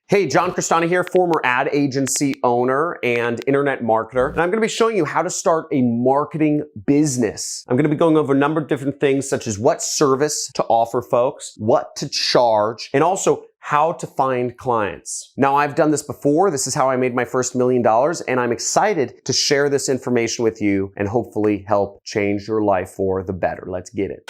Hey, John Crestani here, former ad agency owner and internet marketer. And I'm gonna be showing you how to start a marketing business. I'm gonna be going over a number of different things such as what service to offer folks, what to charge, and also how to find clients. Now, I've done this before. This is how I made my first $1 million, and I'm excited to share this information with you and hopefully help change your life for the better. Let's get it.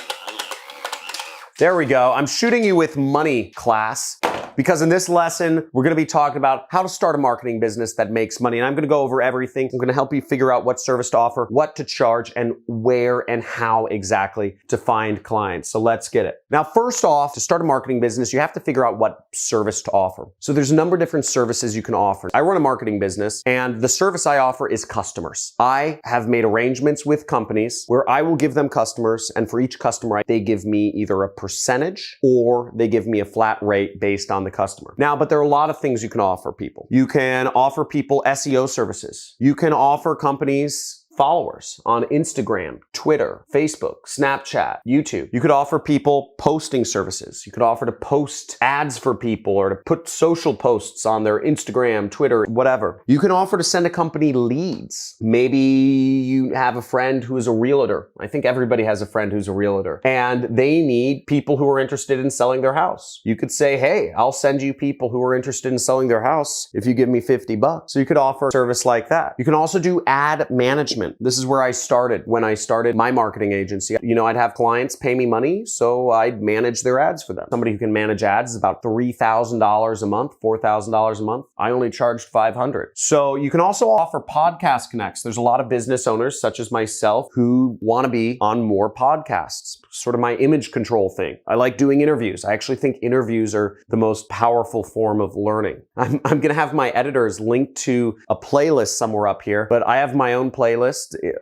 There we go. I'm shooting you with money, class. Because in this lesson, we're gonna be talking about how to start a marketing business that makes money. And I'm gonna go over everything. I'm gonna help you figure out what service to offer, what to charge, and where and how exactly to find clients. So let's get it. Now, first off, to start a marketing business, you have to figure out what service to offer. So there's a number of different services you can offer. I run a marketing business, and the service I offer is customers. I have made arrangements with companies where I will give them customers, and for each customer, they give me either a percentage or they give me a flat rate based on the customer. Now, but there are a lot of things you can offer people. You can offer people SEO services. You can offer companies followers on Instagram, Twitter, Facebook, Snapchat, YouTube. You could offer people posting services. You could offer to post ads for people or to put social posts on their Instagram, Twitter, whatever. You can offer to send a company leads. Maybe you have a friend who is a realtor. I think everybody has a friend who's a realtor, and they need people who are interested in selling their house. You could say, hey, I'll send you people who are interested in selling their house if you give me $50. So you could offer a service like that. You can also do ad management. This is where I started when I started my marketing agency. You know, I'd have clients pay me money, so I'd manage their ads for them. Somebody who can manage ads is about $3,000 a month, $4,000 a month. I only charged $500. So you can also offer podcast connects. There's a lot of business owners such as myself who want to be on more podcasts. Sort of my image control thing. I like doing interviews. I actually think interviews are the most powerful form of learning. I'm going to have my editors link to a playlist somewhere up here, but I have my own playlist.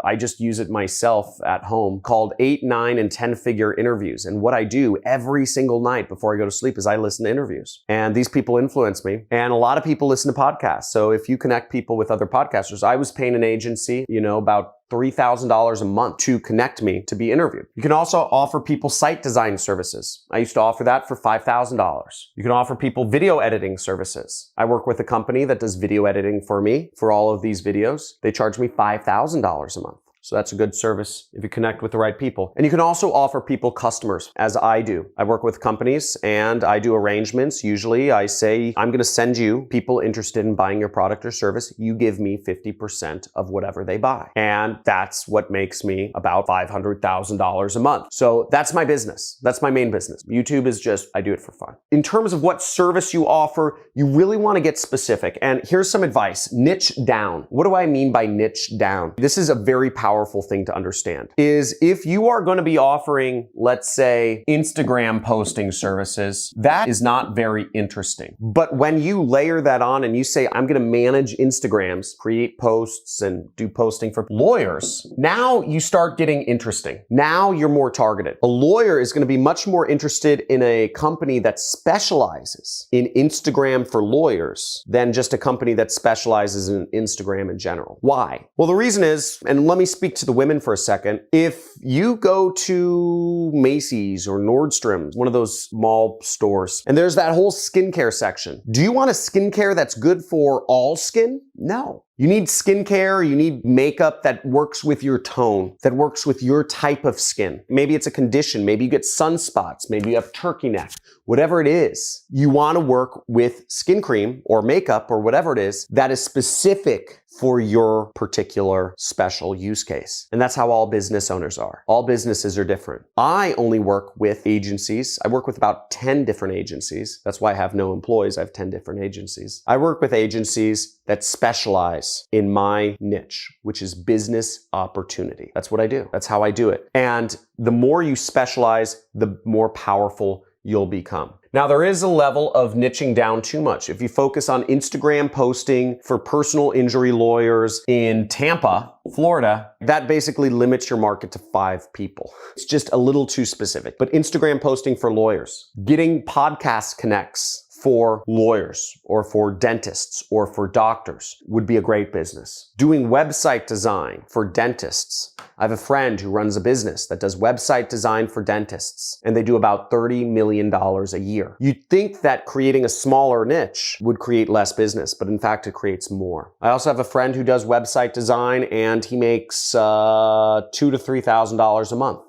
I just use it myself at home called 8, 9, and 10-figure interviews. And what I do every single night before I go to sleep is I listen to interviews. And these people influence me. And a lot of people listen to podcasts. So if you connect people with other podcasters, I was paying an agency, about $3,000 a month to connect me to be interviewed. You can also offer people site design services. I used to offer that for $5,000. You can offer people video editing services. I work with a company that does video editing for me for all of these videos. They charge me $5,000 a month. So that's a good service if you connect with the right people. And you can also offer people customers, as I do. I work with companies and I do arrangements. Usually I say, I'm gonna send you people interested in buying your product or service. You give me 50% of whatever they buy. And that's what makes me about $500,000 a month. So that's my business. That's my main business. YouTube is just, I do it for fun. In terms of what service you offer, you really wanna get specific. And here's some advice, niche down. What do I mean by niche down? This is a very powerful thing to understand is if you are going to be offering, let's say, Instagram posting services, that is not very interesting. But when you layer that on and you say, I'm going to manage Instagrams, create posts and do posting for lawyers, now you start getting interesting. Now you're more targeted. A lawyer is going to be much more interested in a company that specializes in Instagram for lawyers than just a company that specializes in Instagram in general. Why? Well, the reason is, and let me speak to the women for a second. If you go to Macy's or Nordstrom's, one of those mall stores, and there's that whole skincare section, do you want a skincare that's good for all skin? No. You need skincare, you need makeup that works with your tone, that works with your type of skin. Maybe it's a condition, maybe you get sunspots, maybe you have turkey neck, whatever it is. You want to work with skin cream or makeup or whatever it is that is specific for your particular special use case. And that's how all business owners are. All businesses are different. I only work with agencies. I work with about 10 different agencies. That's why I have no employees. I have 10 different agencies. I work with agencies that specialize in my niche, which is business opportunity. That's what I do. That's how I do it. And the more you specialize, the more powerful you'll become. Now, there is a level of niching down too much. If you focus on Instagram posting for personal injury lawyers in Tampa, Florida, that basically limits your market to 5 people. It's just a little too specific. But Instagram posting for lawyers, getting podcast connects for lawyers or for dentists or for doctors would be a great business. Doing website design for dentists. I have a friend who runs a business that does website design for dentists, and they do about $30 million a year. You'd think that creating a smaller niche would create less business, but in fact, it creates more. I also have a friend who does website design, and he makes $2,000 to $3,000 a month.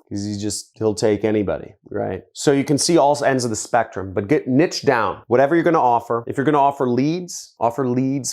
He'll take anybody, right? So you can see all ends of the spectrum, but get niche down. Whatever you're going to offer. If you're going to offer leads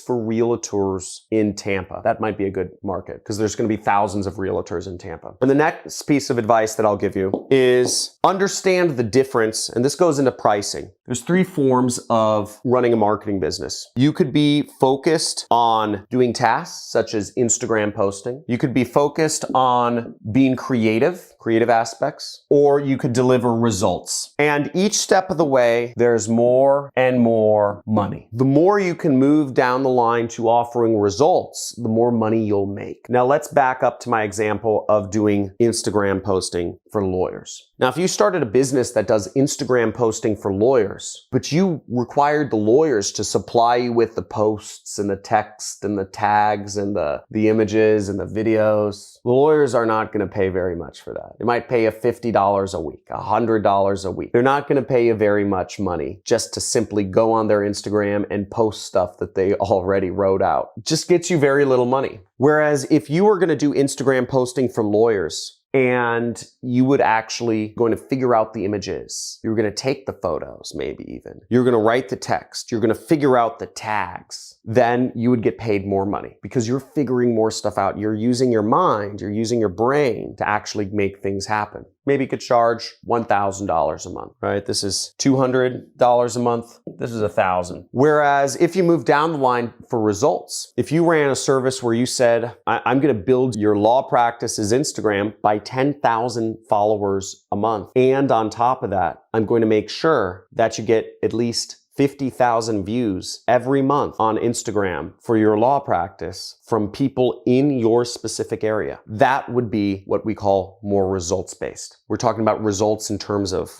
for realtors in Tampa. That might be a good market because there's going to be thousands of realtors in Tampa. And the next piece of advice that I'll give you is understand the difference, and this goes into pricing. There's 3 forms of running a marketing business. You could be focused on doing tasks such as Instagram posting. You could be focused on being creative aspects, or you could deliver results. And each step of the way, there's more and more money. The more you can move down the line to offering results, the more money you'll make. Now let's back up to my example of doing Instagram posting for lawyers. Now, if you started a business that does Instagram posting for lawyers, but you required the lawyers to supply you with the posts and the text and the tags and the images and the videos, the lawyers are not going to pay very much for that. They might pay you $50 a week, $100 a week. They're not going to pay you very much money just to simply go on their Instagram and post stuff that they already wrote out. It just gets you very little money. Whereas if you were going to do Instagram posting for lawyers, and you would actually going to figure out the images. You're going to take the photos, maybe even. You're going to write the text. You're going to figure out the tags. Then you would get paid more money because you're figuring more stuff out. You're using your mind. You're using your brain to actually make things happen. Maybe you could charge $1,000 a month, right? This is $200 a month. This is $1,000. Whereas if you move down the line for results, if you ran a service where you said, I'm going to build your law practice's Instagram by 10,000 followers a month. And on top of that, I'm going to make sure that you get at least 50,000 views every month on Instagram for your law practice from people in your specific area. That would be what we call more results-based. We're talking about results in terms of,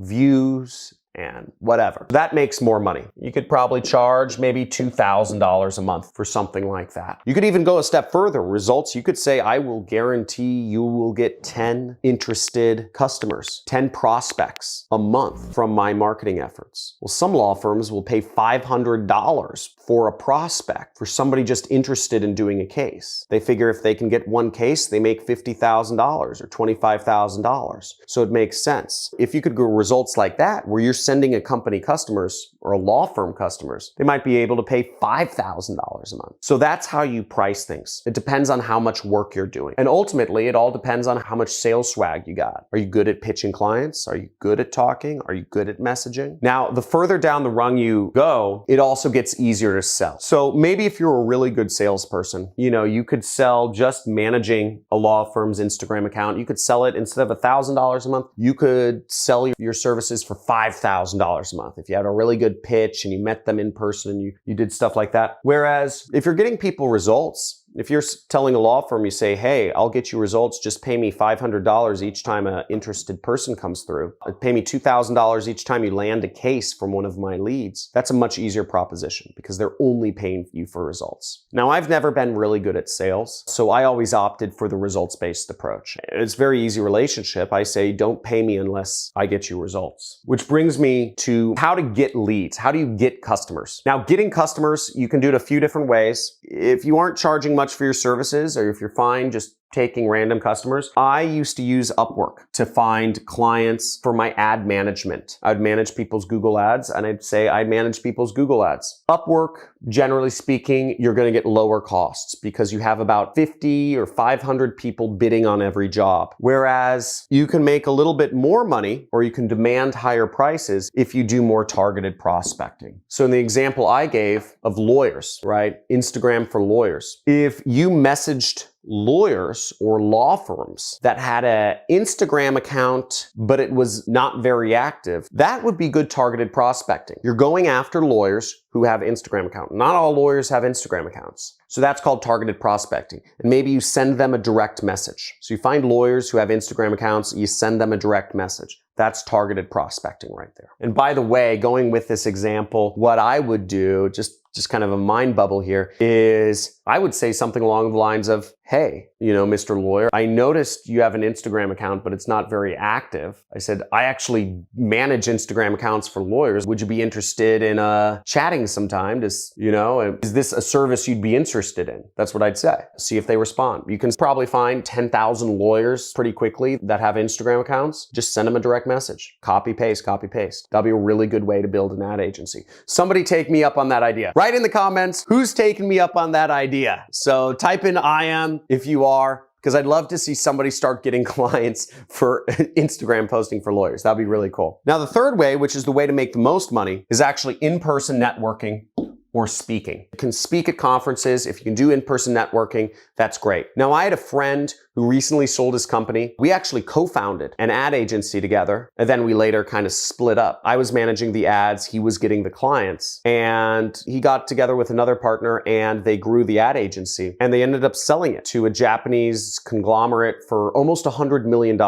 views and whatever. That makes more money. You could probably charge maybe $2,000 a month for something like that. You could even go a step further. Results, you could say, I will guarantee you will get 10 interested customers, 10 prospects a month from my marketing efforts. Well, some law firms will pay $500 for a prospect, for somebody just interested in doing a case. They figure if they can get one case, they make $50,000 or $25,000. So it makes sense. If you could go results like that, where you're sending a company customers or a law firm customers, they might be able to pay $5,000 a month. So that's how you price things. It depends on how much work you're doing. And ultimately, it all depends on how much sales swag you got. Are you good at pitching clients? Are you good at talking? Are you good at messaging? Now, the further down the rung you go, it also gets easier to sell. So maybe if you're a really good salesperson, you could sell just managing a law firm's Instagram account. You could sell it instead of $1,000 a month. You could sell your services for $5,000 a month if you had a really good pitch and you met them in person and you did stuff like that. Whereas if you're getting people results, if you're telling a law firm, you say, hey, I'll get you results, just pay me $500 each time an interested person comes through. Pay me $2,000 each time you land a case from one of my leads. That's a much easier proposition because they're only paying you for results. Now, I've never been really good at sales, so I always opted for the results-based approach. It's a very easy relationship. I say, don't pay me unless I get you results. Which brings me to how to get leads. How do you get customers? Now, getting customers, you can do it a few different ways. If you aren't charging much for your services, or if you're fine just taking random customers, I used to use Upwork to find clients for my ad management. I'd manage people's Google ads, and I'd say I manage people's Google ads. Upwork, generally speaking, you're going to get lower costs because you have about 50 or 500 people bidding on every job. Whereas you can make a little bit more money, or you can demand higher prices if you do more targeted prospecting. So in the example I gave of lawyers, right? Instagram for lawyers. If you messaged lawyers or law firms that had an Instagram account, but it was not very active, that would be good targeted prospecting. You're going after lawyers who have Instagram accounts. Not all lawyers have Instagram accounts. So that's called targeted prospecting. And maybe you send them a direct message. So you find lawyers who have Instagram accounts, you send them a direct message. That's targeted prospecting right there. And by the way, going with this example, what I would do, just kind of a mind bubble here, is I would say something along the lines of, hey, Mr. Lawyer, I noticed you have an Instagram account, but it's not very active. I said, I actually manage Instagram accounts for lawyers. Would you be interested in chatting sometime? Is this a service you'd be interested in? That's what I'd say. See if they respond. You can probably find 10,000 lawyers pretty quickly that have Instagram accounts. Just send them a direct message. Copy, paste, copy, paste. That'll be a really good way to build an ad agency. Somebody take me up on that idea. Write in the comments who's taking me up on that idea. So type in I am if you are, because I'd love to see somebody start getting clients for Instagram posting for lawyers. That'd be really cool. Now, the third way, which is the way to make the most money, is actually in-person networking or speaking. You can speak at conferences. If you can do in-person networking, that's great. Now, I had a friend who recently sold his company. We actually co-founded an ad agency together, and then we later kind of split up. I was managing the ads, he was getting the clients, and he got together with another partner and they grew the ad agency, and they ended up selling it to a Japanese conglomerate for almost $100 million.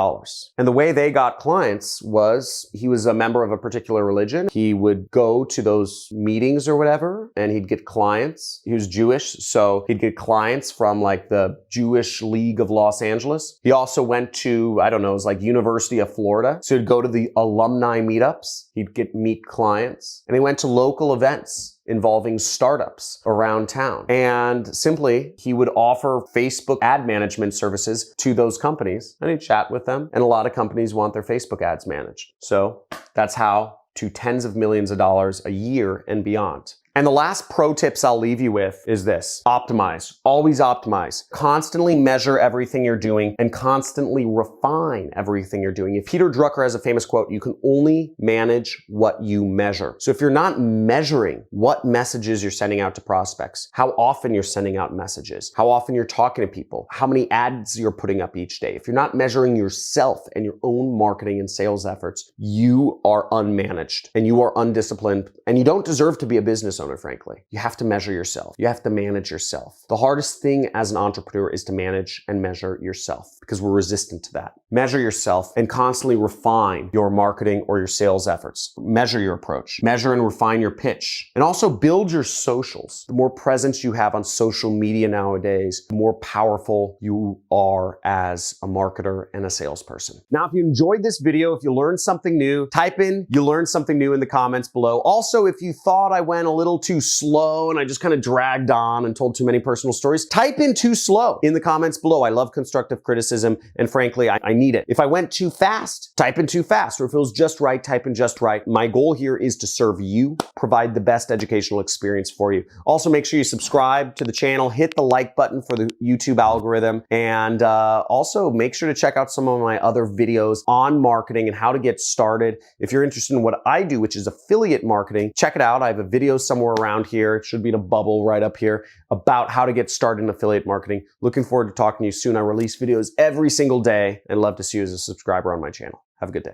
And the way they got clients was, he was a member of a particular religion. He would go to those meetings or whatever, and he'd get clients. He was Jewish, so he'd get clients from like the Jewish League of Los Angeles. He also went to, I don't know, it was like University of Florida. So he'd go to the alumni meetups. He'd meet clients. And he went to local events involving startups around town. And simply, he would offer Facebook ad management services to those companies, and he'd chat with them. And a lot of companies want their Facebook ads managed. So that's how to tens of millions of dollars a year and beyond. And the last pro tips I'll leave you with is this: optimize. Always optimize. Constantly measure everything you're doing and constantly refine everything you're doing. If Peter Drucker has a famous quote, you can only manage what you measure. So if you're not measuring what messages you're sending out to prospects, how often you're sending out messages, how often you're talking to people, how many ads you're putting up each day, if you're not measuring yourself and your own marketing and sales efforts, you are unmanaged and you are undisciplined, and you don't deserve to be a business owner, frankly. You have to measure yourself. You have to manage yourself. The hardest thing as an entrepreneur is to manage and measure yourself, because we're resistant to that. Measure yourself and constantly refine your marketing or your sales efforts. Measure your approach. Measure and refine your pitch. And also build your socials. The more presence you have on social media nowadays, the more powerful you are as a marketer and a salesperson. Now, if you enjoyed this video, if you learned something new, type in "you learned something new" in the comments below. Also, if you thought I went a little too slow and I just kind of dragged on and told too many personal stories, type in "too slow" in the comments below. I love constructive criticism, and frankly, I need it. If I went too fast, type in "too fast," or if it was just right, type in "just right." My goal here is to serve you, provide the best educational experience for you. Also, make sure you subscribe to the channel, hit the like button for the YouTube algorithm, and also make sure to check out some of my other videos on marketing and how to get started. If you're interested in what I do, which is affiliate marketing, check it out. I have a video somewhere around here. It should be in a bubble right up here about how to get started in affiliate marketing. Looking forward to talking to you soon. I release videos every single day and love to see you as a subscriber on my channel. Have a good day.